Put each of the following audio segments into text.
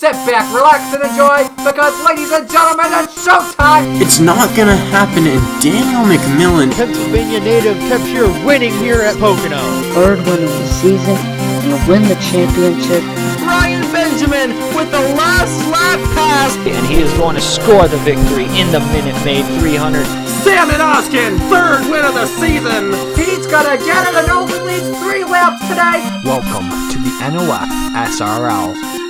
sit back, relax, and enjoy, because, ladies and gentlemen, it's showtime! It's not gonna happen, and Daniel McMillan, Pennsylvania native, kept here winning here at Pocono. Third win of the season, and win the championship. Ryan Benjamin with the last lap pass. And he is going to score the victory in the Minute Maid 300. Salmon Oskin, third win of the season. He's gonna get it and only leads 3 laps today! Welcome to the NOFSRL.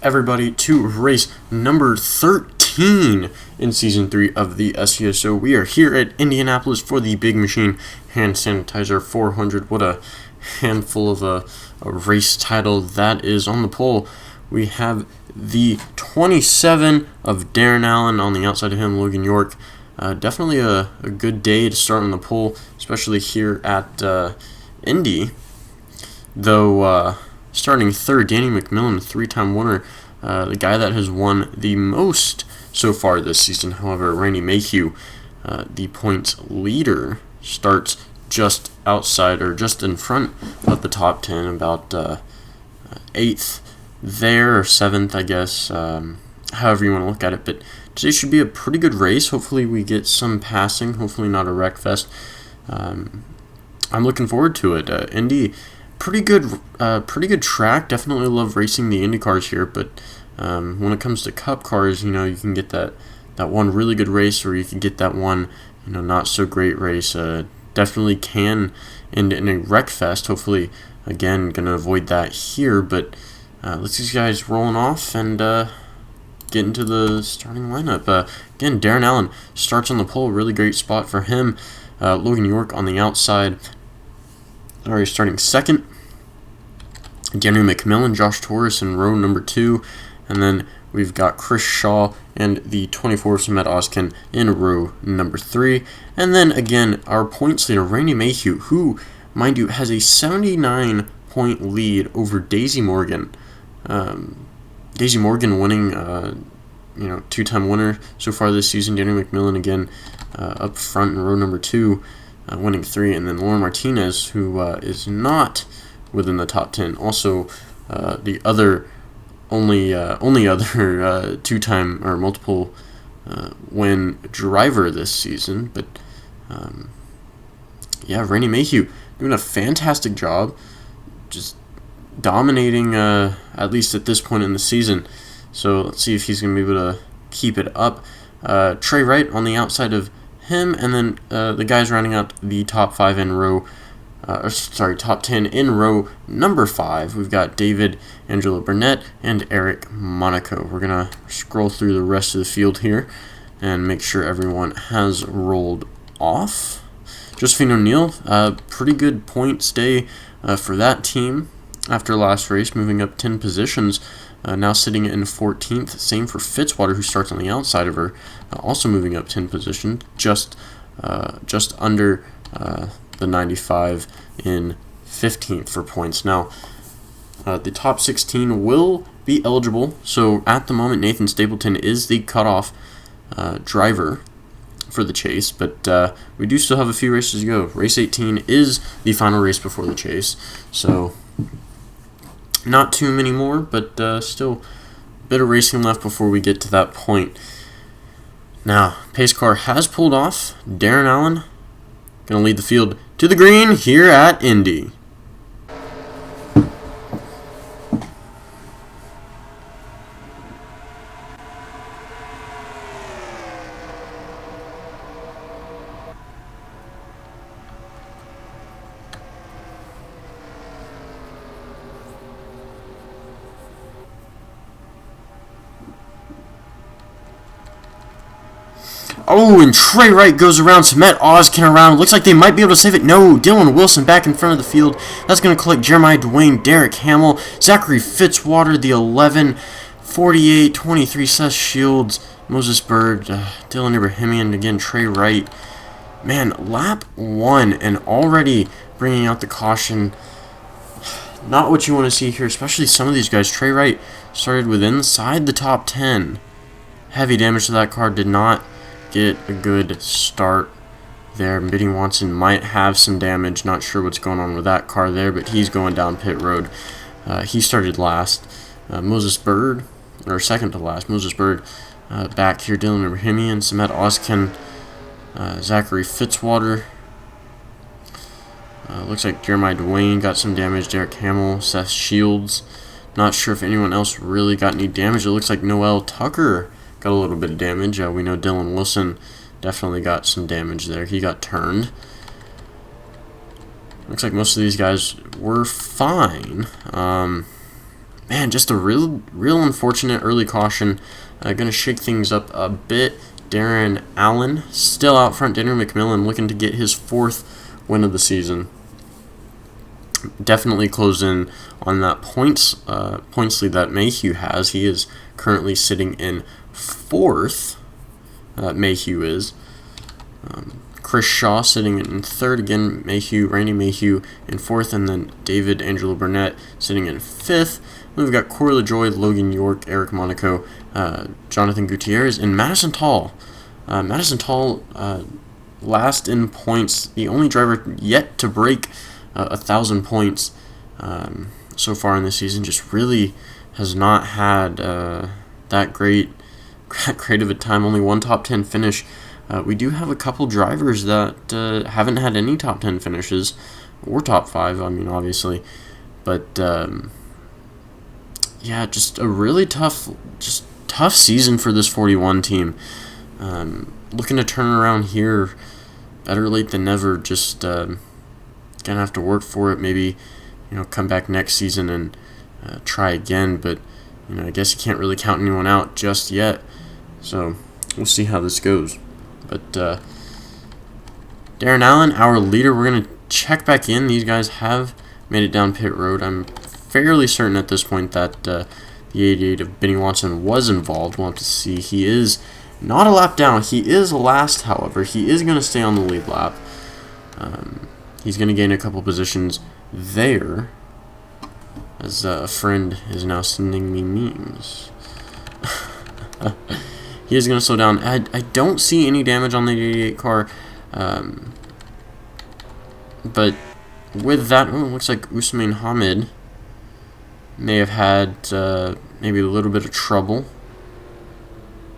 everybody, to race number 13 in Season 3 of the SCSO. We are here at Indianapolis for the Big Machine Hand Sanitizer 400. What a handful of a race title that is. On the pole, we have the 27 of Darren Allen. On the outside of him, Logan York. Definitely a good day to start on the pole, especially here at Indy. Though starting third, Danny McMillan, a 3-time winner, the guy that has won the most so far this season. However, Randy Mayhew, the points leader, starts just outside or just in front of the top 10, about 8th there, or 7th, I guess, however you want to look at it. But today should be a pretty good race. Hopefully we get some passing, hopefully not a wreck fest. I'm looking forward to it. Indy, pretty good track. Definitely love racing the Indy cars here, but when it comes to Cup cars, you can get that one really good race, or you can get that one not so great race. Definitely can end in a wreck fest. Hopefully, again, gonna avoid that here. But let's see these guys rolling off and get into the starting lineup. Again, Darren Allen starts on the pole. Really great spot for him. Logan York on the outside. Already starting second. Danny McMillan, Josh Torres in row number 2. And then we've got Chris Shaw and the 24 Samet Oskin in row number 3. And then again, our points leader, Randy Mayhew, who, mind you, has a 79-point lead over Daisy Morgan. Daisy Morgan winning, 2-time winner so far this season. Danny McMillan again up front in row number 2. Winning 3, and then Lauren Martinez, who is not within the top 10. Also, the only other 2-time or multiple win driver this season. But yeah, Randy Mayhew doing a fantastic job, just dominating at least at this point in the season. So let's see if he's going to be able to keep it up. Trey Wright on the outside of him, and then the guys rounding out the top 5 in row, top 10 in row number 5. We've got David, Angelo Burnett, and Eric Monaco. We're gonna scroll through the rest of the field here and make sure everyone has rolled off. Josephine O'Neill, pretty good points day for that team after last race, moving up 10 positions. Now sitting in 14th. Same for Fitzwater, who starts on the outside of her, also moving up 10 positions, just under the 95 in 15th for points. Now, the top 16 will be eligible. So at the moment, Nathan Stapleton is the cutoff driver for the chase, but we do still have a few races to go. Race 18 is the final race before the chase, so not too many more, but still a bit of racing left before we get to that point. Now, pace car has pulled off. Darren Allen going to lead the field to the green here at Indy. Oh, and Trey Wright goes around. Samet Oskin around. Looks like they might be able to save it. No, Dylan Wilson back in front of the field. That's going to collect Jeremiah Dwayne, Derek Hamill, Zachary Fitzwater, the 11, 48, 23, Seth Shields, Moses Bird, Dylan Ibrahimian, again, Trey Wright. Man, lap 1 and already bringing out the caution. Not what you want to see here, especially some of these guys. Trey Wright started with inside the top 10. Heavy damage to that car. Did not get a good start there. Benny Watson might have some damage. Not sure what's going on with that car there, but he's going down pit road. He started last. Moses Bird, or second to last. Moses Bird back here. Dylan Ibrahimian, Samet Oskin, Zachary Fitzwater. Looks like Jeremiah Dwayne got some damage. Derek Hamill, Seth Shields. Not sure if anyone else really got any damage. It looks like Noel Tucker got a little bit of damage. We know Dylan Wilson definitely got some damage there. He got turned. Looks like most of these guys were fine. Man, just a real unfortunate early caution. Gonna shake things up a bit. Darren Allen still out front. Daniel McMillan looking to get his 4th win of the season. Definitely close in on that points lead that Mayhew has. He is currently sitting in 4th. Mayhew is. Chris Shaw sitting in 3rd again. Randy Mayhew in 4th, and then David Angelo Burnett sitting in 5th. Then we've got Corey LaJoy, Logan York, Eric Monaco, Jonathan Gutierrez, and Madison Tall. Madison Tall last in points, the only driver yet to break 1,000 points so far in the season. Just really has not had that great of a time. Only one top 10 finish. We do have a couple drivers that haven't had any top 10 finishes, or top 5, I mean, obviously. But, yeah, just a really tough season for this 41 team. Looking to turn around here, better late than never. Just gonna have to work for it. Maybe, come back next season and try again. But, I guess you can't really count anyone out just yet. So, we'll see how this goes. But Darren Allen, our leader, we're going to check back in. These guys have made it down pit road. I'm fairly certain at this point that the 88 of Benny Watson was involved. We'll have to see. He is not a lap down. He is last, however. He is going to stay on the lead lap. He's going to gain a couple positions there, as a friend is now sending me memes. He is going to slow down. I don't see any damage on the 88 car. But with that, it looks like Usman Hamid may have had maybe a little bit of trouble.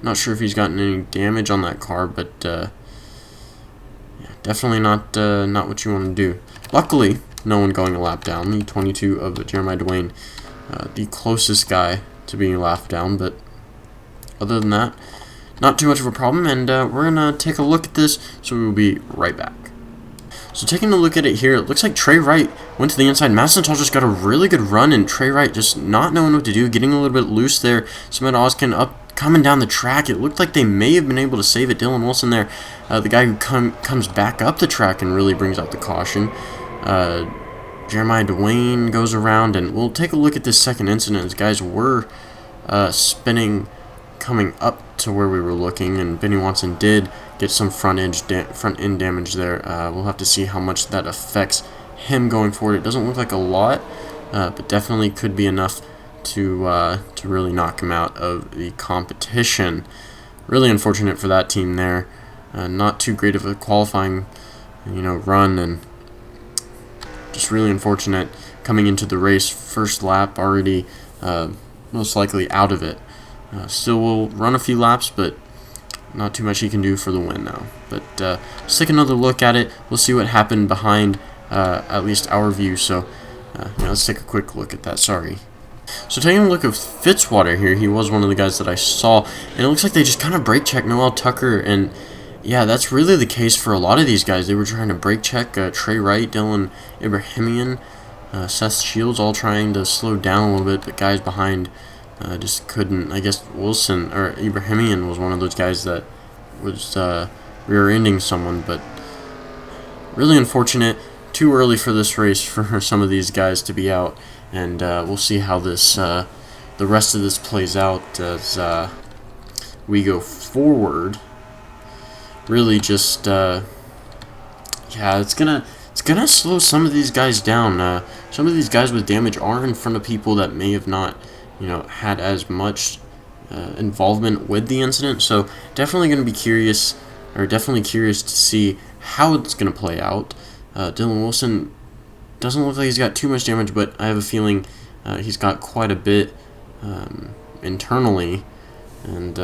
Not sure if he's gotten any damage on that car, but yeah, definitely not what you want to do. Luckily, no one going a lap down. The 22 of Jeremiah Dwayne, the closest guy to being a lap down, but other than that, not too much of a problem, and we're going to take a look at this, so we will be right back. So taking a look at it here, it looks like Trey Wright went to the inside. Madison Tall just got a really good run, and Trey Wright just not knowing what to do, getting a little bit loose there. Samet Oskin coming down the track. It looked like they may have been able to save it. Dylan Wilson there, the guy who comes back up the track and really brings out the caution. Jeremiah Dwayne goes around, and we'll take a look at this second incident. As guys were spinning coming up to where we were looking, and Benny Watson did get some front end damage there. We'll have to see how much that affects him going forward. It doesn't look like a lot, but definitely could be enough to really knock him out of the competition. Really unfortunate for that team there. Not too great of a qualifying, run, and just really unfortunate coming into the race. First lap already most likely out of it. Still will run a few laps, but not too much he can do for the win now. But let's take another look at it. We'll see what happened behind at least our view. So let's take a quick look at that. Sorry. So taking a look at Fitzwater here, he was one of the guys that I saw, and it looks like they just kind of brake checked Noel Tucker, and yeah, that's really the case for a lot of these guys. They were trying to brake check Trey Wright, Dylan Ibrahimian, Seth Shields, all trying to slow down a little bit, but guys behind just couldn't. I guess Wilson or Ibrahimian was one of those guys that was rear-ending someone, but really unfortunate. Too early for this race for some of these guys to be out, and we'll see how this the rest of this plays out as we go forward. Really, just yeah, it's gonna slow some of these guys down. Some of these guys with damage are in front of people that may have not, had as much involvement with the incident. So definitely going to be curious, or definitely curious to see how it's going to play out. Dylan Wilson doesn't look like he's got too much damage, but I have a feeling he's got quite a bit internally, and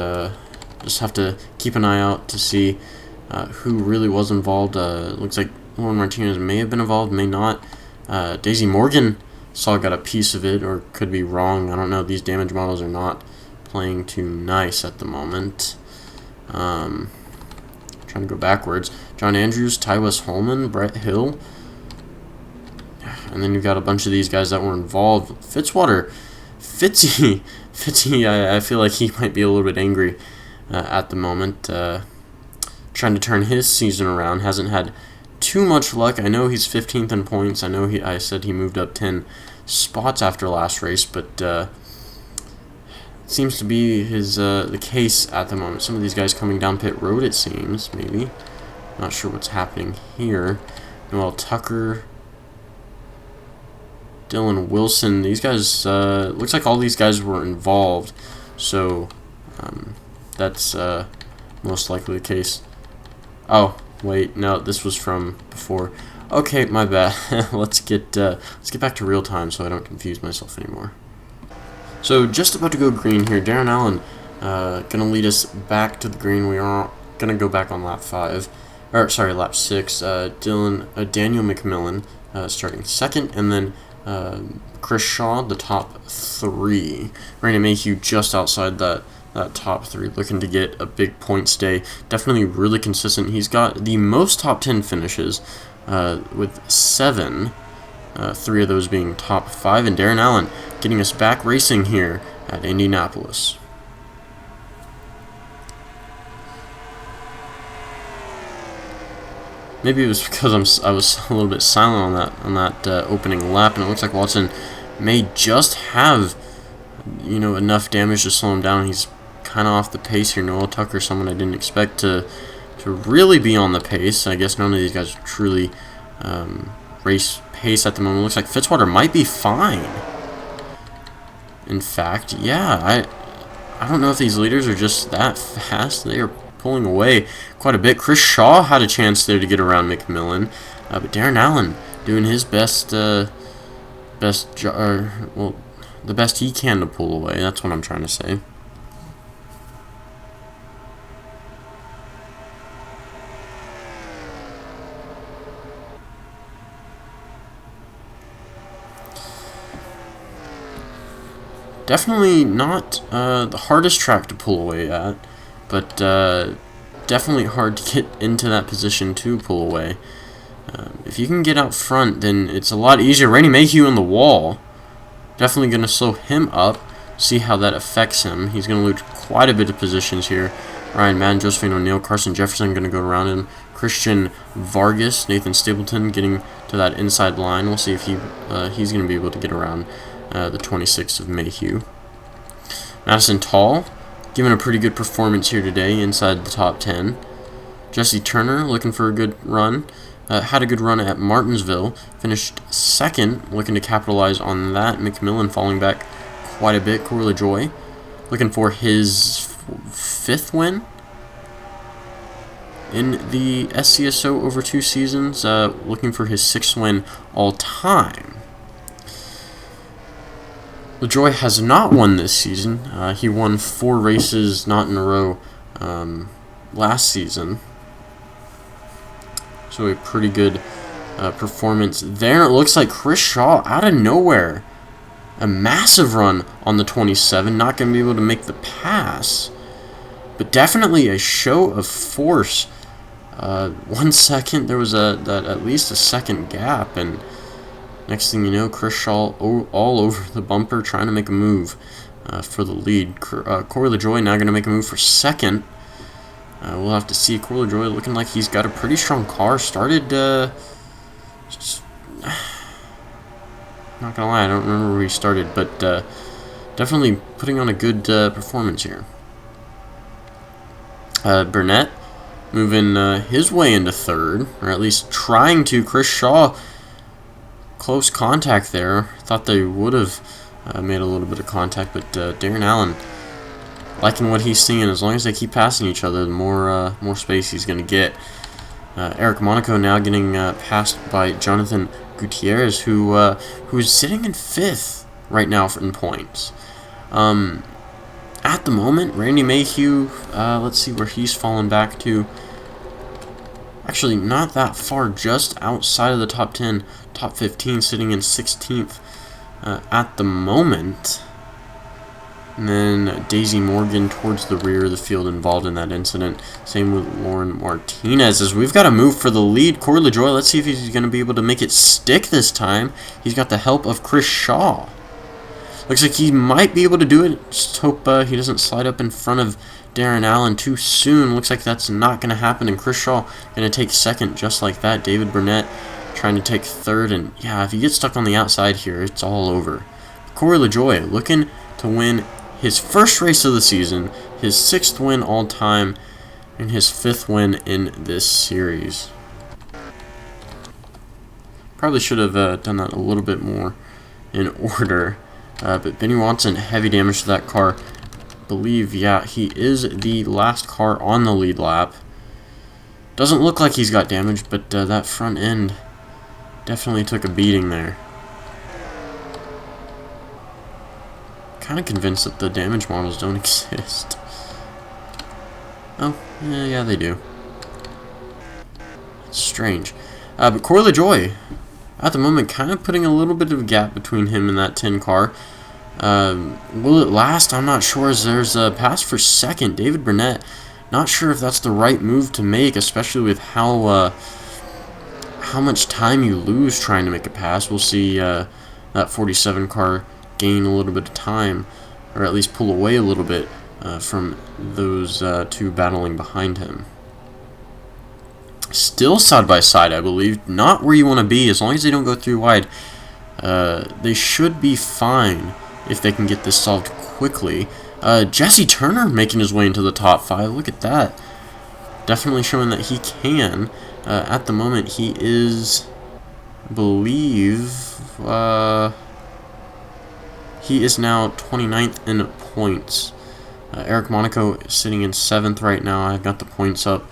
just have to keep an eye out to see who really was involved. Looks like Lauren Martinez may have been involved, may not. Daisy Morgan got a piece of it, or could be wrong. I don't know. These damage models are not playing too nice at the moment. Trying to go backwards. John Andrews, Ty West Holman, Brett Hill. And then you've got a bunch of these guys that were involved. Fitzy, I feel like he might be a little bit angry at the moment. Trying to turn his season around. Hasn't had too much luck. I know he's 15th in points. I said he moved up 10 spots after last race, but seems to be the case at the moment. Some of these guys coming down pit road, it seems, maybe. Not sure what's happening here. Noel Tucker, Dylan Wilson. These guys, looks like all these guys were involved, so that's most likely the case. Oh, wait, no, this was from before. Okay, my bad. let's get back to real time so I don't confuse myself anymore. So just about to go green here. Darren Allen gonna lead us back to the green. We are gonna go back on lap 5, or sorry, lap 6. Daniel McMillan starting second, and then Chris Shaw the top 3. Randy Mayhew just outside that top 3, looking to get a big point stay. Definitely really consistent. He's got the most top 10 finishes with 7. 3 of those being top 5, and Darren Allen getting us back racing here at Indianapolis. Maybe it was because I was a little bit silent on that opening lap, and it looks like Watson may just have enough damage to slow him down. He's kind of off the pace here. Noel Tucker, someone I didn't expect to really be on the pace. I guess none of these guys truly race pace at the moment. Looks like Fitzwater might be fine. In fact, yeah, I don't know if these leaders are just that fast. They are pulling away quite a bit. Chris Shaw had a chance there to get around McMillan, but Darren Allen doing his best, the best he can to pull away. That's what I'm trying to say. Definitely not the hardest track to pull away at, but definitely hard to get into that position to pull away. If you can get out front, then it's a lot easier. Randy Mayhew on the wall. Definitely going to slow him up, see how that affects him. He's going to lose quite a bit of positions here. Ryan Madden, Josephine O'Neill, Carson Jefferson going to go around him. Christian Vargas, Nathan Stapleton getting to that inside line. We'll see if he's going to be able to get around the 26th of Mayhew. Madison Tall giving a pretty good performance here today inside the top 10. Jesse Turner looking for a good run. Had a good run at Martinsville. Finished second, looking to capitalize on that. McMillan falling back quite a bit. Corley Joy looking for his 5th win in the SCSO over 2 seasons. Looking for his 6th win all time. LaJoy has not won this season. He won 4 races, not in a row, last season. So a pretty good performance there. It looks like Chris Shaw, out of nowhere, a massive run on the 27. Not going to be able to make the pass, but definitely a show of force. 1 second, there was at least a second gap, and next thing you know, Chris Shaw all over the bumper trying to make a move for the lead. Corey LaJoy now going to make a move for second. We'll have to see. Corey LaJoy looking like he's got a pretty strong car. Started, not going to lie, I don't remember where he started, but definitely putting on a good performance here. Burnett moving his way into 3rd, or at least trying to. Chris Shaw, close contact there. Thought they would have made a little bit of contact, but Darren Allen liking what he's seeing. As long as they keep passing each other, the more space he's going to get. Eric Monaco now getting passed by Jonathan Gutierrez, who's sitting in 5th right now in points. At the moment, Randy Mayhew, let's see where he's fallen back to. Actually, not that far, just outside of the top 10, top 15, sitting in 16th at the moment. And then Daisy Morgan towards the rear of the field involved in that incident. Same with Lauren Martinez. As we've got to move for the lead. Corey LaJoie, let's see if he's going to be able to make it stick this time. He's got the help of Chris Shaw. Looks like he might be able to do it. Just hope he doesn't slide up in front of Darren Allen too soon. Looks like that's not going to happen. And Chris Shaw going to take 2nd just like that. David Burnett trying to take 3rd. And yeah, if he gets stuck on the outside here, it's all over. Corey LaJoie looking to win his first race of the season, his 6th win all time, and his 5th win in this series. Probably should have done that a little bit more in order. But Benny Watson, heavy damage to that car. Believe, yeah, he is the last car on the lead lap. Doesn't look like he's got damage, but that front end definitely took a beating there. Kind of convinced that the damage models don't exist. Oh, yeah, they do. It's strange. But Corey LaJoie, at the moment, kind of putting a little bit of a gap between him and that 10 car. Will it last? I'm not sure, as there's a pass for 2nd. David Burnett, not sure if that's the right move to make, especially with how much time you lose trying to make a pass. We'll see that 47 car gain a little bit of time, or at least pull away a little bit from those two battling behind him. Still side by side, I believe. Not where you want to be. As long as they don't go through wide, they should be fine if they can get this solved quickly. Jesse Turner making his way into the top 5. Look at that. Definitely showing that he can. At the moment, he is, I believe, he is now 29th in points. Eric Monaco sitting in 7th right now. I've got the points up.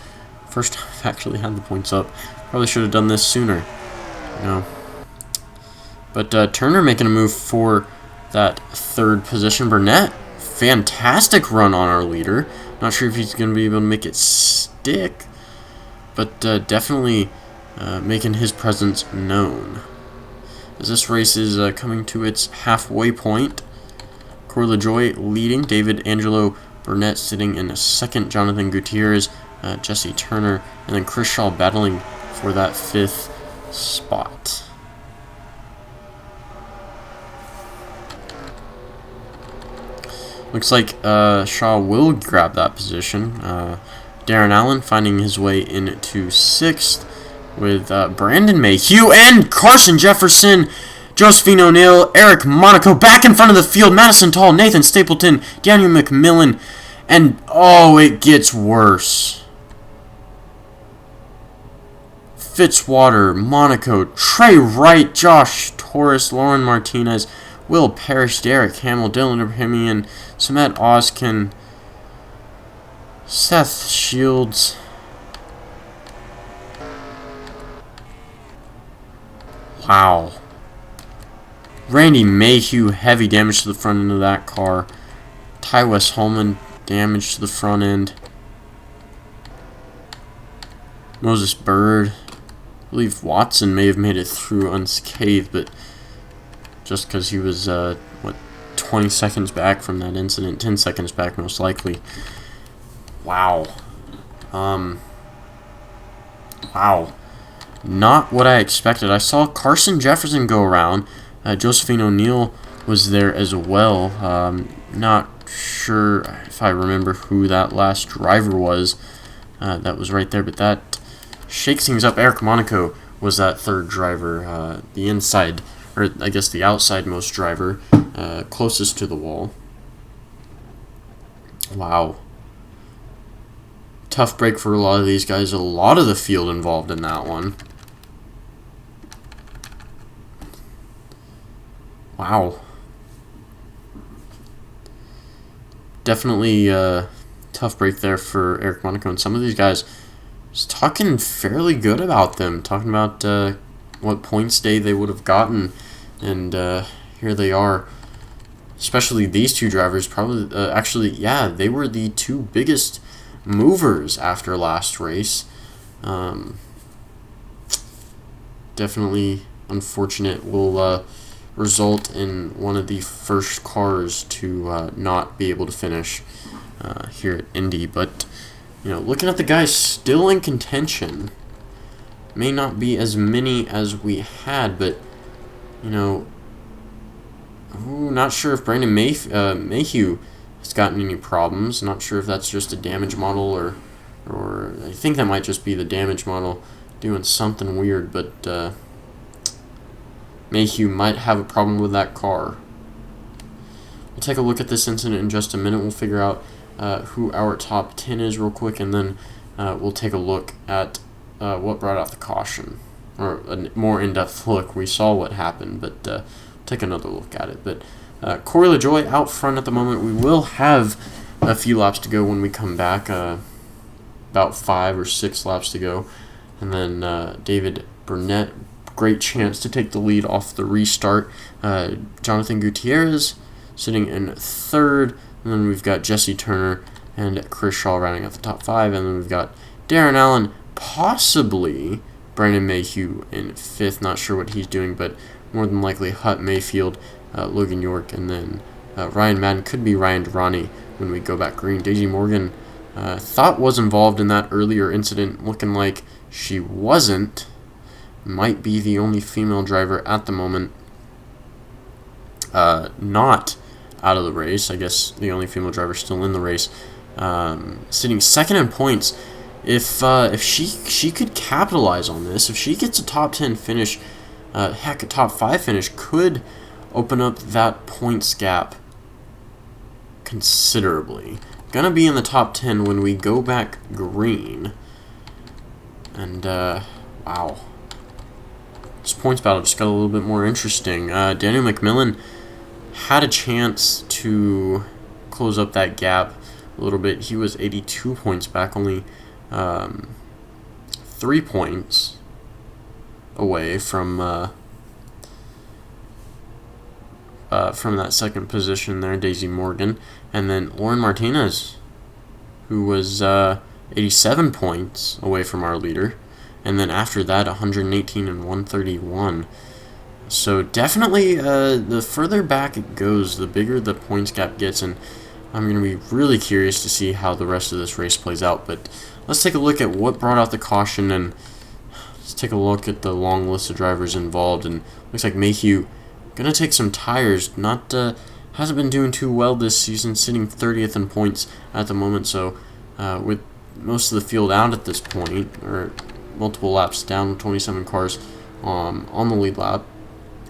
First time I've actually had the points up. Probably should have done this sooner. No. But Turner making a move for that 3rd position. Burnett, fantastic run on our leader. Not sure if he's going to be able to make it stick, but definitely making his presence known. As this race is coming to its halfway point, Corey LaJoie leading, David Angelo Burnett sitting in 2nd, Jonathan Gutierrez, Jesse Turner, and then Chris Shaw battling for that 5th spot. Looks like Shaw will grab that position. Darren Allen finding his way into 6th with Brandon Mayhew and Carson Jefferson, Josephine O'Neill, Eric Monaco back in front of the field, Madison Tall, Nathan Stapleton, Daniel McMillan, and oh, it gets worse. Fitzwater, Monaco, Trey Wright, Josh Torres, Lauren Martinez, Will Parrish, Derek Hamill, Dylan Abrahamian, Samet Oskin, Seth Shields. Wow. Randy Mayhew, heavy damage to the front end of that car. Ty West Holman, damage to the front end. Moses Bird. I believe Watson may have made it through unscathed, but just because he was, 20 seconds back from that incident, 10 seconds back most likely. Wow. Wow. Not what I expected. I saw Carson Jefferson go around. Josephine O'Neill was there as well. Not sure if I remember who that last driver was that was right there, but that shakes things up. Eric Monaco was that 3rd driver, the inside, or I guess the outside-most driver, closest to the wall. Wow. Tough break for a lot of these guys. A lot of the field involved in that one. Wow. Definitely tough break there for Eric Monaco. And some of these guys was talking fairly good about them, talking about what points day they would have gotten, and here they are. Especially these two drivers, probably actually, yeah, they were the two biggest movers after last race. Definitely unfortunate. Will result in one of the first cars to not be able to finish here at Indy. But you know, looking at the guys still in contention, may not be as many as we had, but you know, not sure if Brandon Mayhew has gotten any problems. Not sure if that's just a damage model or I think that might just be the damage model doing something weird, but Mayhew might have a problem with that car. We'll take a look at this incident in just a minute. We'll figure out who our top 10 is real quick, and then we'll take a look at what brought out the caution, or a more in-depth look. We saw what happened, but take another look at it. But Corey LaJoie out front at the moment. We will have a few laps to go when we come back, about 5 or 6 laps to go, and then David Burnett, great chance to take the lead off the restart. Jonathan Gutierrez sitting in 3rd, and then we've got Jesse Turner and Chris Shaw rounding out the top 5, and then we've got Darren Allen, possibly Brandon Mayhew in 5th. Not sure what he's doing, but more than likely Hut Mayfield, Logan York, and then Ryan Madden. Could be Ryan Durrani when we go back green. Daisy Morgan thought was involved in that earlier incident, looking like she wasn't. Might be the only female driver at the moment not out of the race. I guess the only female driver still in the race, sitting 2nd in points. If she could capitalize on this, if she gets a top 10 finish, heck, a top 5 finish could open up that points gap considerably. Gonna be in the top 10 when we go back green. And wow, this points battle just got a little bit more interesting. Daniel McMillan had a chance to close up that gap a little bit. He was 82 points back, only 3 points away from that 2nd position there, Daisy Morgan. And then Lauren Martinez, who was 87 points away from our leader. And then after that, 118 and 131. So definitely, the further back it goes, the bigger the points gap gets. And I'm going to be really curious to see how the rest of this race plays out. But let's take a look at what brought out the caution, and let's take a look at the long list of drivers involved. And looks like Mayhew going to take some tires. Not hasn't been doing too well this season, sitting 30th in points at the moment. So with most of the field out at this point, or multiple laps down, 27 cars on the lead lap,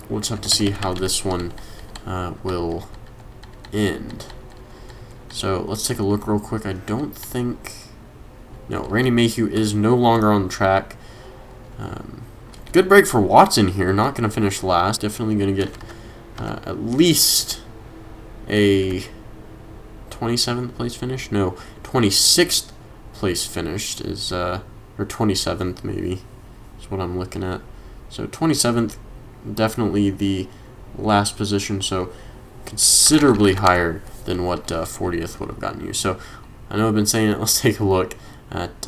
we'll just have to see how this one will end. So let's take a look real quick. I don't think... No, Randy Mayhew is no longer on the track. Good break for Watson here. Not going to finish last. Definitely going to get at least a 27th place finish. No, 26th place finished is... or 27th maybe is what I'm looking at. So 27th, definitely the last position, so considerably higher than what 40th would have gotten you. So I know I've been saying it. Let's take a look at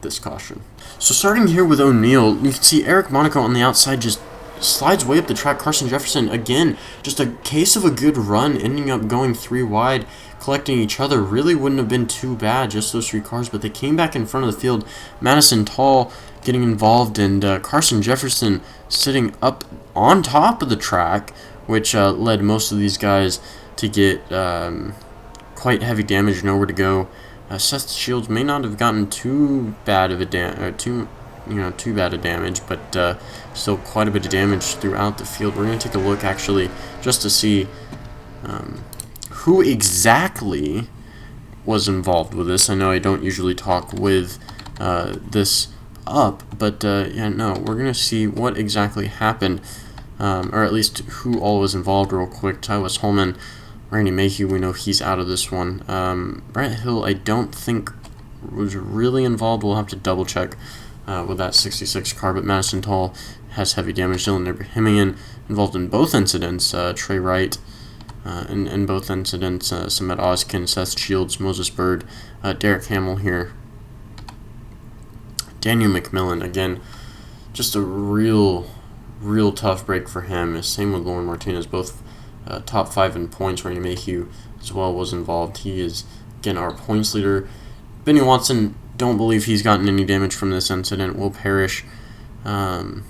this caution. So starting here with O'Neill, you can see Eric Monaco on the outside just slides way up the track. Carson Jefferson, again, just a case of a good run, ending up going 3 wide, collecting each other. Really wouldn't have been too bad, just those 3 cars, but they came back in front of the field. Madison Tall getting involved, and Carson Jefferson sitting up on top of the track, which led most of these guys to get quite heavy damage, nowhere to go. Seth Shields may not have gotten too bad of a too bad a damage, but still quite a bit of damage throughout the field. We're going to take a look actually just to see who exactly was involved with this. I know I don't usually talk with this up, but yeah, no, we're going to see what exactly happened, or at least who all was involved real quick. Tywas Holman, Randy Mayhew, we know he's out of this one. Brett Hill, I don't think was really involved. We'll have to double check with that 66 car, but Madison Tall has heavy damage. Dylan Ibrahimian involved in both incidents. Trey Wright in both incidents. Samet Oskin, Seth Shields, Moses Bird, Derek Hamill here. Daniel McMillan, again, just a real tough break for him. Same with Lauren Martinez, both top 5 in points. Rainy Mayhew as well was involved. He is, again, our points leader. Benny Watson, don't believe he's gotten any damage from this incident. Will Parrish, not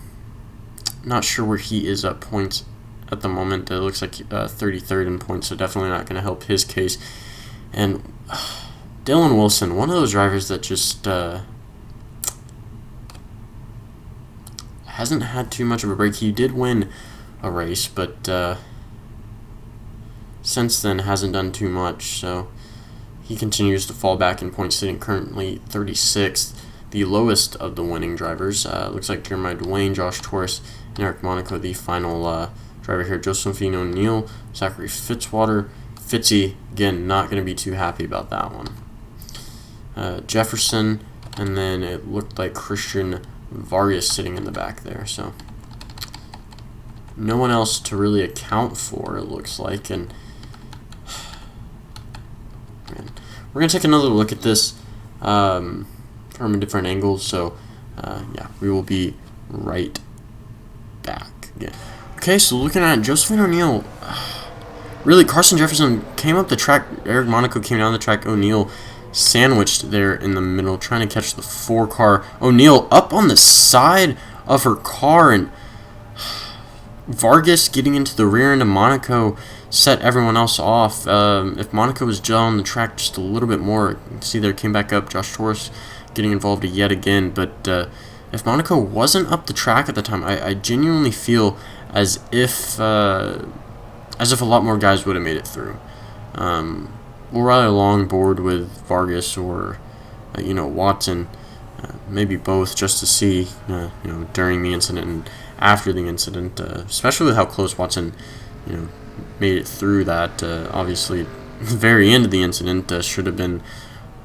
sure where he is at points at the moment. It looks like 33rd in points, so definitely not going to help his case. And Dylan Wilson, one of those drivers that just hasn't had too much of a break. He did win a race, but since then hasn't done too much, so he continues to fall back in points, sitting currently 36th, the lowest of the winning drivers. Looks like Jeremiah Dwayne, Josh Torres, and Eric Monaco, the final driver here. Josephine O'Neill, Zachary Fitzwater. Fitzy, again, not going to be too happy about that one. Jefferson, and then it looked like Christian Vargas sitting in the back there, so no one else to really account for, it looks like. And man, we're gonna take another look at this from a different angle, so yeah, we will be right back again. Okay, so looking at Josephine O'Neill, really, Carson Jefferson came up the track, Eric Monaco came down the track, O'Neill sandwiched there in the middle, trying to catch the 4 car. O'Neill up on the side of her car, and Vargas getting into the rear end of Monaco set everyone else off. If Monaco was just on the track just a little bit more, you can see there came back up. Josh Torres getting involved yet again, but if Monaco wasn't up the track at the time, I genuinely feel as if a lot more guys would have made it through. We'll ride along board with Vargas or, Watson, maybe both, just to see, during the incident and after the incident, especially with how close Watson, made it through that. Obviously, the very end of the incident should have been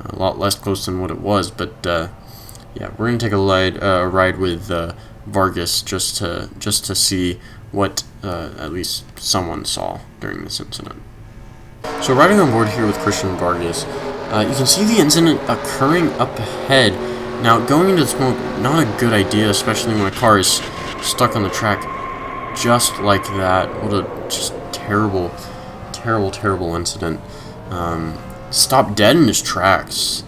a lot less close than what it was, but yeah, we're gonna take a ride with Vargas just to see what at least someone saw during this incident. So riding on board here with Christian Vargas, you can see the incident occurring up ahead. Now, going into the smoke, not a good idea, especially when a car is stuck on the track just like that. What a just terrible incident. Stopped dead in his tracks.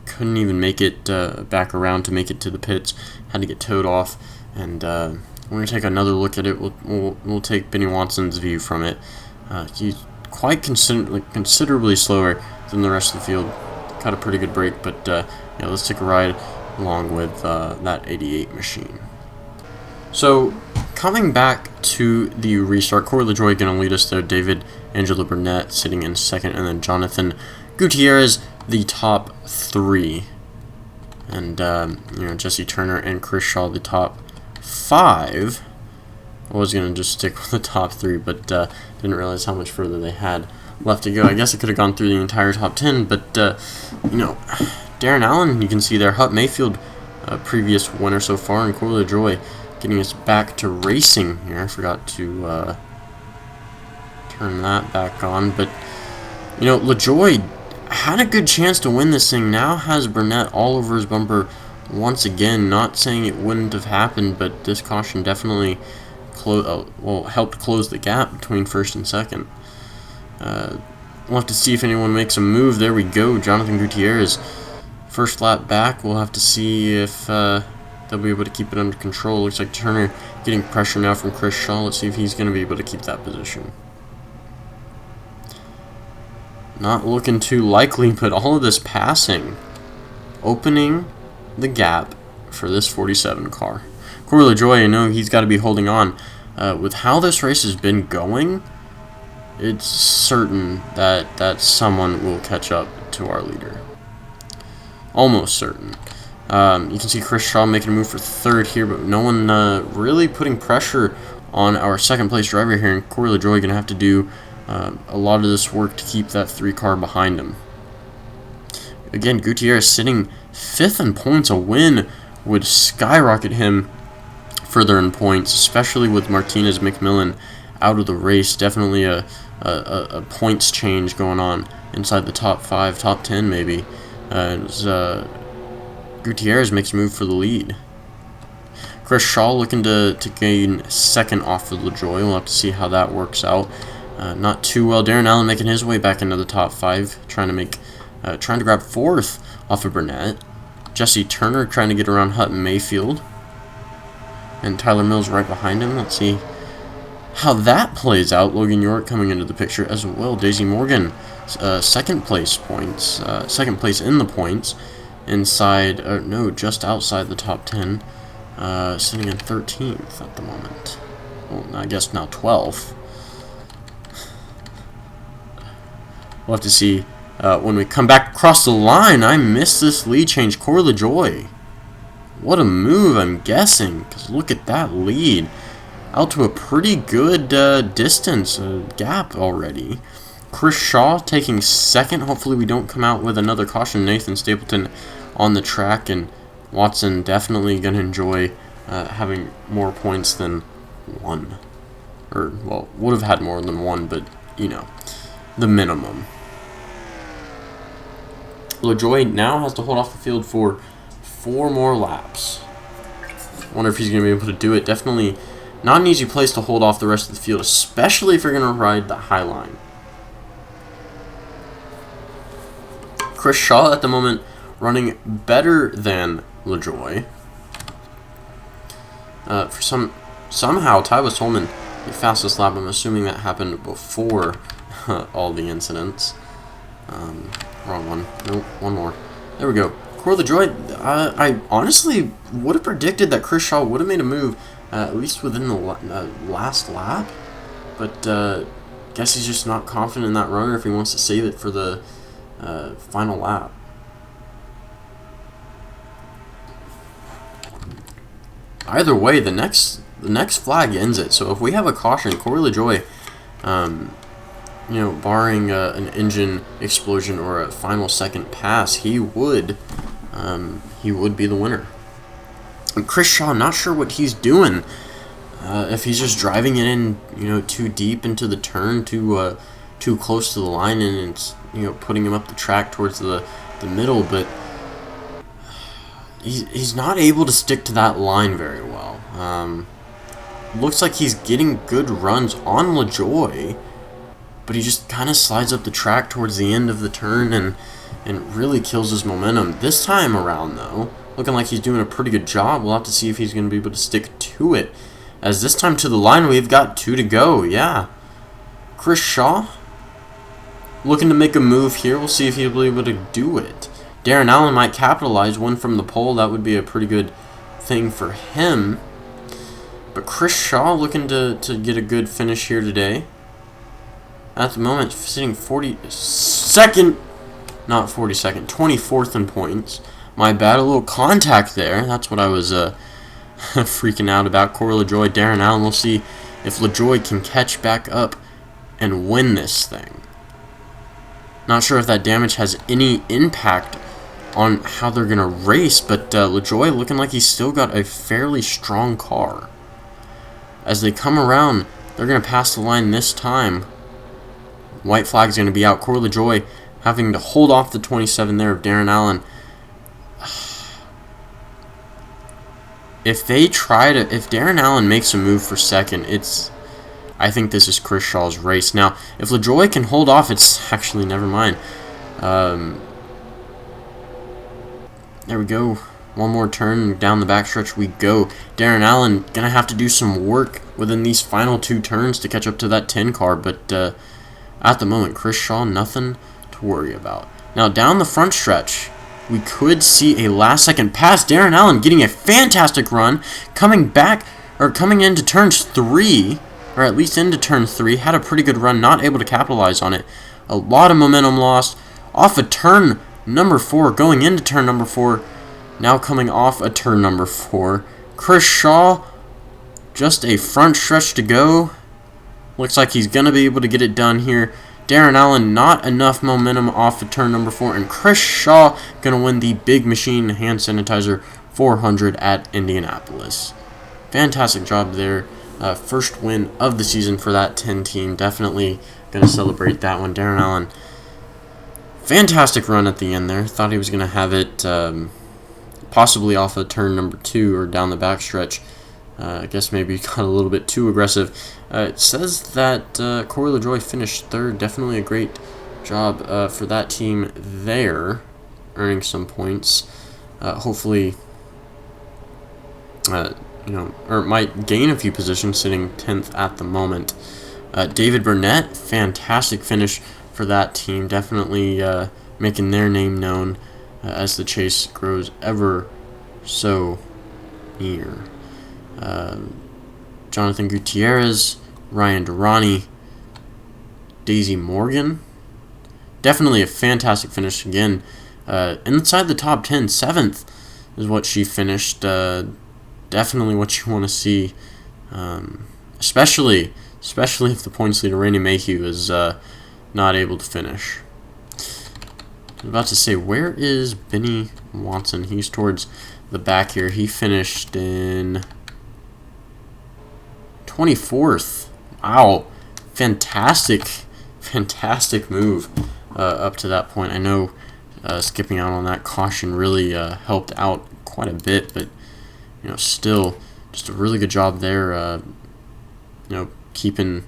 Couldn't even make it back around to make it to the pits. Had to get towed off, and we're gonna take another look at it. We'll take Benny Watson's view from it. He's quite considerably slower than the rest of the field. Got a pretty good break, but yeah, let's take a ride along with that 88 machine. So, coming back to the restart, Corey LaJoie going to lead us there. David Angelo Burnett sitting in second, and then Jonathan Gutierrez, the top 3. And, Jesse Turner and Chris Shaw, the top 5. I was going to just stick with the top 3, but didn't realize how much further they had left to go. I guess I could have gone through the entire top 10, but, Darren Allen, you can see there, Hut Mayfield, previous winner so far, and Corey LaJoie getting us back to racing here. I forgot to turn that back on, but, LaJoie had a good chance to win this thing. Now has Burnett all over his bumper once again. Not saying it wouldn't have happened, but this caution definitely helped close the gap between first and second. We'll have to see if anyone makes a move. There we go. Jonathan Gutierrez, first lap back. We'll have to see if they'll be able to keep it under control. Looks like Turner getting pressure now from Chris Shaw. Let's see if he's going to be able to keep that position. Not looking too likely, but all of this passing, opening the gap for this 47 car. Corey LaJoie, I know he's got to be holding on. With how this race has been going, it's certain that someone will catch up to our leader. Almost certain. You can see Chris Shaw making a move for third here, but no one really putting pressure on our second place driver here, and Corey LaJoie going to have to do a lot of this work to keep that 3 car behind him. Again, Gutierrez sitting 5th in points. A win would skyrocket him further in points, especially with Martinez McMillan out of the race. Definitely a points change going on inside the top 5, top 10 maybe. As Gutierrez makes a move for the lead. Chris Shaw looking to gain 2nd off of LaJoy. We'll have to see how that works out. Not too well. Darren Allen making his way back into the top 5, trying to grab 4th off of Burnett. Jesse Turner trying to get around Hutton Mayfield. And Tyler Mills right behind him. Let's see how that plays out. Logan York coming into the picture as well. Daisy Morgan, 2nd place points. 2nd place in the points. Just outside the top 10. Sitting in 13th at the moment. Well, I guess now 12th. We'll have to see when we come back across the line. I missed this lead change. Corey LaJoy. What a move, I'm guessing. Because look at that lead. Out to a pretty good distance, gap already. Chris Shaw taking 2nd. Hopefully we don't come out with another caution. Nathan Stapleton on the track. And Watson definitely going to enjoy having more points than 1. Or, well, would have had more than 1, but, you know, the minimum. LaJoy now has to hold off the field for 4 more laps. Wonder if he's going to be able to do it. Definitely not an easy place to hold off the rest of the field, especially if you're going to ride the high line. Chris Shaw at the moment running better than LaJoy. Somehow Tyler Tolman the fastest lap. I'm assuming that happened before all the incidents. Wrong one. Nope, one more. There we go. Corey LaJoy, I honestly would have predicted that Chris Shaw would have made a move at least within the last lap, but guess he's just not confident in that runner if he wants to save it for the final lap. Either way, the next flag ends it. So if we have a caution, Corey LaJoy, barring an engine explosion or a final second pass, he would be the winner. And Chris Shaw, not sure what he's doing. If he's just driving it in, too deep into the turn, too close to the line, and it's putting him up the track towards the middle, but he's not able to stick to that line very well. Looks like he's getting good runs on LaJoy, but he just kind of slides up the track towards the end of the turn and really kills his momentum. This time around, though, looking like he's doing a pretty good job. We'll have to see if he's going to be able to stick to it. As this time to the line, we've got 2 to go. Yeah. Chris Shaw looking to make a move here. We'll see if he'll be able to do it. Darren Allen might capitalize. One from the pole. That would be a pretty good thing for him. But Chris Shaw looking to get a good finish here today. At the moment, sitting 42nd, not 42nd, 24th in points. My bad, a little contact there. That's what I was freaking out about. Corey LaJoy, Darren Allen. We'll see if LaJoy can catch back up and win this thing. Not sure if that damage has any impact on how they're going to race, but LaJoy looking like he's still got a fairly strong car. As they come around, they're going to pass the line this time. White flag's going to be out. Corey LaJoy having to hold off the 27 there of Darren Allen. If Darren Allen makes a move for second, I think this is Chris Shaw's race. Now, if LaJoy can hold off, it's actually, never mind. There we go. One more turn, down the backstretch we go. Darren Allen going to have to do some work within these final 2 turns to catch up to that 10 car, but at the moment, Chris Shaw, nothing to worry about. Now, down the front stretch, we could see a last-second pass. Darren Allen getting a fantastic run, coming into turns 3, or at least into turn 3, had a pretty good run, not able to capitalize on it. A lot of momentum lost off of turn number 4, going into turn number 4, now coming off a turn number 4. Chris Shaw, just a front stretch to go. Looks like he's going to be able to get it done here. Darren Allen, not enough momentum off of turn number 4, and Chris Shaw going to win the Big Machine Hand Sanitizer 400 at Indianapolis. Fantastic job there. First win of the season for that 10 team. Definitely going to celebrate that one. Darren Allen, fantastic run at the end there. Thought he was going to have it possibly off of turn number 2 or down the backstretch. I guess maybe got a little bit too aggressive. It says that Corey LaJoie finished 3rd. Definitely a great job for that team there, earning some points. Hopefully, or might gain a few positions, sitting 10th at the moment. David Burnett, fantastic finish for that team. Definitely making their name known as the chase grows ever so near. Jonathan Gutierrez, Ryan Durrani, Daisy Morgan. Definitely a fantastic finish again. Inside the top 10, 7th is what she finished. Definitely what you want to see, especially if the points leader Rainey Mayhew is not able to finish. I was about to say, where is Benny Watson? He's towards the back here. He finished in 24th. Wow, fantastic move up to that point. I know skipping out on that caution really helped out quite a bit, but still just a really good job there. Keeping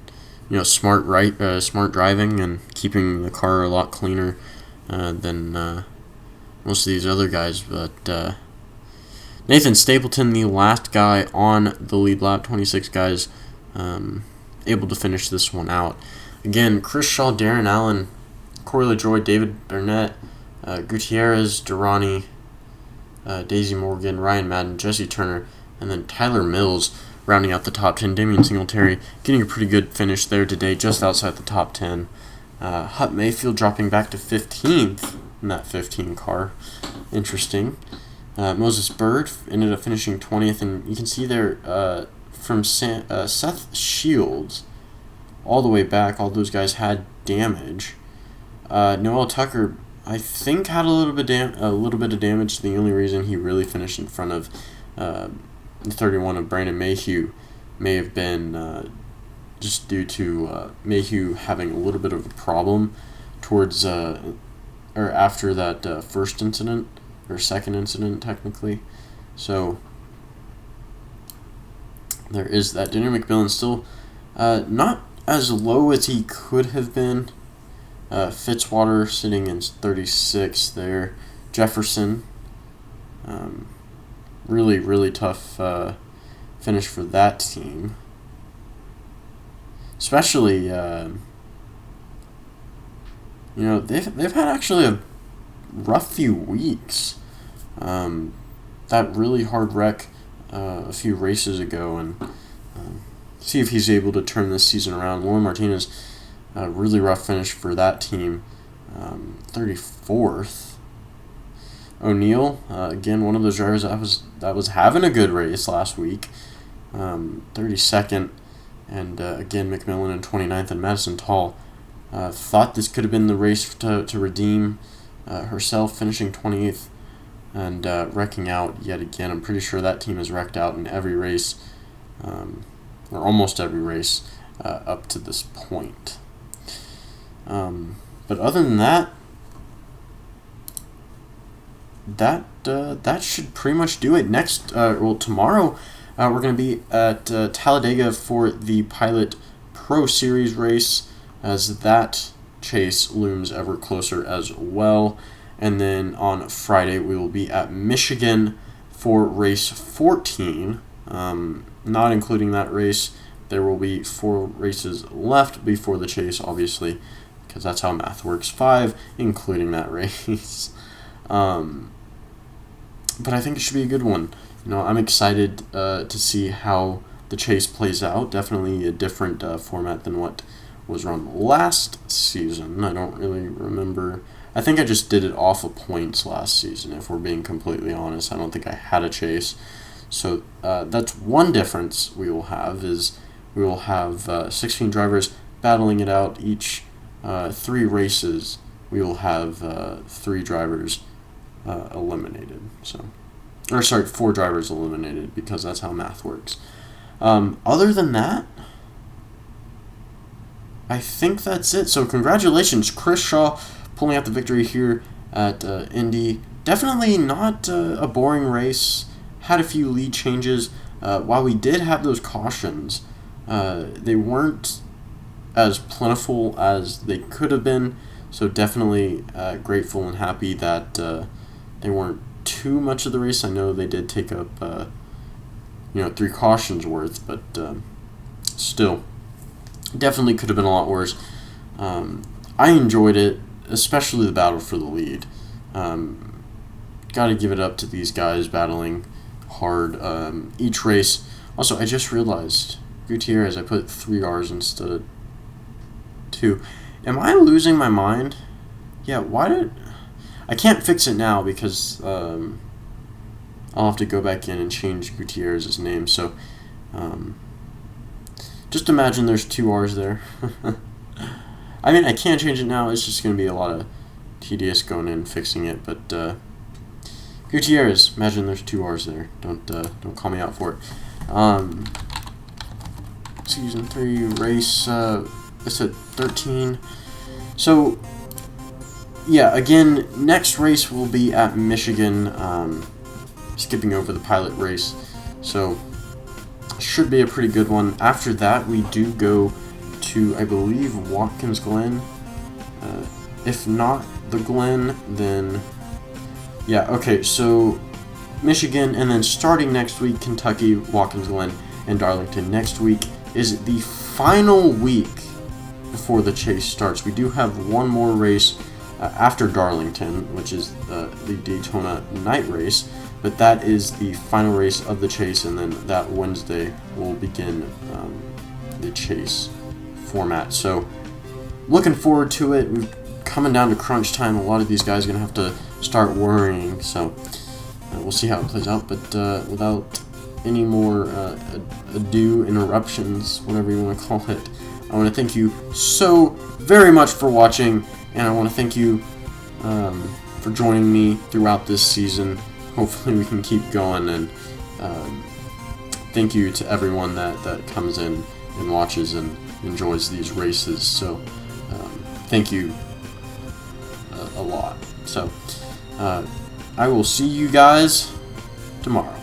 smart driving and keeping the car a lot cleaner than most of these other guys. But Nathan Stapleton, the last guy on the lead lap, 26 guys, able to finish this one out. Again, Chris Shaw, Darren Allen, Corey LaJoie, David Burnett, Gutierrez, Durrani, Daisy Morgan, Ryan Madden, Jesse Turner, and then Tyler Mills rounding out the top 10. Damian Singletary getting a pretty good finish there today, just outside the top 10. Hut Mayfield dropping back to 15th in that 15 car. Interesting. Moses Bird ended up finishing 20th, and you can see there from Seth Shields all the way back, all those guys had damage. Noel Tucker, I think, had a little bit of damage. The only reason he really finished in front of the 31 of Brandon Mayhew may have been just due to Mayhew having a little bit of a problem towards or after that first incident, or second incident technically. So there is that. Daniel McMillan still not as low as he could have been. Fitzwater sitting in 36 there. Jefferson, really tough finish for that team. Especially, they've had actually a rough few weeks. That really hard wreck a few races ago, and see if he's able to turn this season around. Lauren Martinez, really rough finish for that team, 34th. O'Neill, again, one of those drivers that was having a good race last week, 32nd, and again McMillan in 29th, and Madison Tall thought this could have been the race to redeem herself, finishing 28th and wrecking out yet again. I'm pretty sure that team has wrecked out in every race, or almost every race up to this point. But other than that, that should pretty much do it. Next, tomorrow, we're going to be at Talladega for the Pilot Pro Series race, as that chase looms ever closer as well. And then on Friday, we will be at Michigan for race 14. Not including that race, there will be 4 races left before the chase, obviously, because that's how math works. 5, including that race. But I think it should be a good one. I'm excited to see how the chase plays out. Definitely a different format than what was run last season. I don't really remember. I think I just did it off of points last season, if we're being completely honest. I don't think I had a chase. So that's one difference we will have, is we will have 16 drivers battling it out, each 3 races, we will have 3 drivers eliminated. So, or sorry, 4 drivers eliminated, because that's how math works. Other than that, I think that's it. So congratulations, Chris Shaw, pulling out the victory here at Indy. Definitely not a boring race. Had a few lead changes. While we did have those cautions, they weren't as plentiful as they could have been. So definitely grateful and happy that they weren't too much of the race. I know they did take up 3 cautions worth, but still, definitely could have been a lot worse. I enjoyed it, especially the battle for the lead. Got to give it up to these guys battling hard each race. Also, I just realized, Gutierrez, I put 3 R's instead of 2. Am I losing my mind? Yeah, why did... I can't fix it now because I'll have to go back in and change Gutierrez's name. So, just imagine there's 2 R's there. I mean, I can't change it now. It's just going to be a lot of tedious going in and fixing it. But Gutierrez, imagine there's 2 R's there. Don't call me out for it. Season 3 race. It's at 13. So, yeah, again, next race will be at Michigan. Skipping over the pilot race. So, should be a pretty good one. After that, we do go to, I believe, Watkins Glen. If not the Glen, then... yeah, okay, so Michigan, and then starting next week, Kentucky, Watkins Glen, and Darlington. Next week is the final week before the chase starts. We do have one more race after Darlington, which is the Daytona night race, but that is the final race of the chase, and then that Wednesday will begin the chase format. So, looking forward to it. We're coming down to crunch time. A lot of these guys are going to have to start worrying, so we'll see how it plays out. But without any more ado, interruptions, whatever you want to call it, I want to thank you so very much for watching, and I want to thank you for joining me throughout this season. Hopefully we can keep going, and thank you to everyone that comes in and watches and enjoys these races. So thank you a lot. So I will see you guys tomorrow.